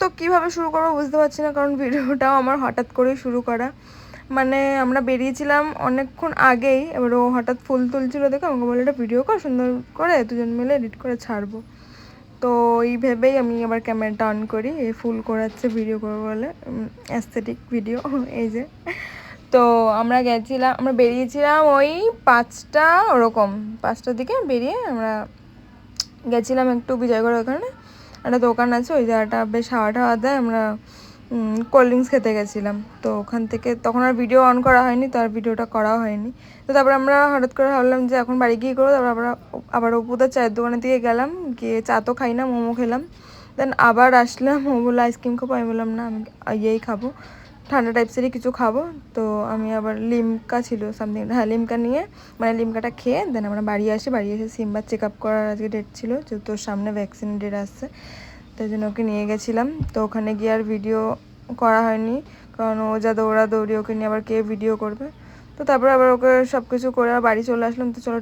তো কীভাবে শুরু করবো বুঝতে পারছি না, কারণ ভিডিওটাও আমার হঠাৎ করেই শুরু করা। মানে আমরা বেরিয়েছিলাম অনেকক্ষণ আগেই, এবার ও হঠাৎ ফুল তুলছিল দেখে আমাকে বলে একটা ভিডিও কর, সুন্দর করে দুজন মিলে এডিট করে ছাড়বো। তো এই ভেবেই আমি আবার ক্যামেরাটা অন করি, এই ফুল করাচ্ছে ভিডিও করবো বলে, অ্যাস্থেটিক ভিডিও। এই যে, তো আমরা বেরিয়েছিলাম ওই 5টা ওরকম, 5টার দিকে বেরিয়ে আমরা গেছিলাম একটু বিজয়গড়, ওখানে একটা দোকান আছে, ওই জায়গাটা বেশ হাওয়া টাওয়া দেয়, আমরা কোল্ড ড্রিঙ্কস খেতে গেছিলাম। তো ওখান থেকে তখন আর ভিডিও অন করা হয়নি, তো আর ভিডিওটা করাও হয়নি। তো তারপর আমরা হঠাৎ করে ভাবলাম যে এখন বাড়ি গিয়ে করবো, তারপর আমরা আবার অপুদার চায়ের দোকানের দিকে গেলাম, গিয়ে চা তো খাই না, মোমো খেলাম। দেন আবার আসলাম, ও বললো আইসক্রিম খাবো, আমি বললাম না আমি ইয়েই খাবো, ঠান্ডা টাইপসেরই কিছু খাবো। তো আমি আবার লিমকা ছিল সামথিং, হ্যাঁ লিমকা নিয়ে, মানে লিমকাটা খেয়ে দেন আমরা বাড়ি এসে সিম্বার চেক আপ করার আজকে ডেট ছিল, যেহেতু তোর সামনে ভ্যাকসিন ডেট আসছে, তাই জন্য ওকে নিয়ে গেছিলাম। তো ওখানে গিয়ে আর ভিডিও করা হয়নি, কারণ ও যা দৌড়াদৌড়ি, ওকে নিয়ে আবার কে ভিডিও করবে। তো তারপরে আবার ওকে সব কিছু করে বাড়ি চলে আসলাম। তো চলো।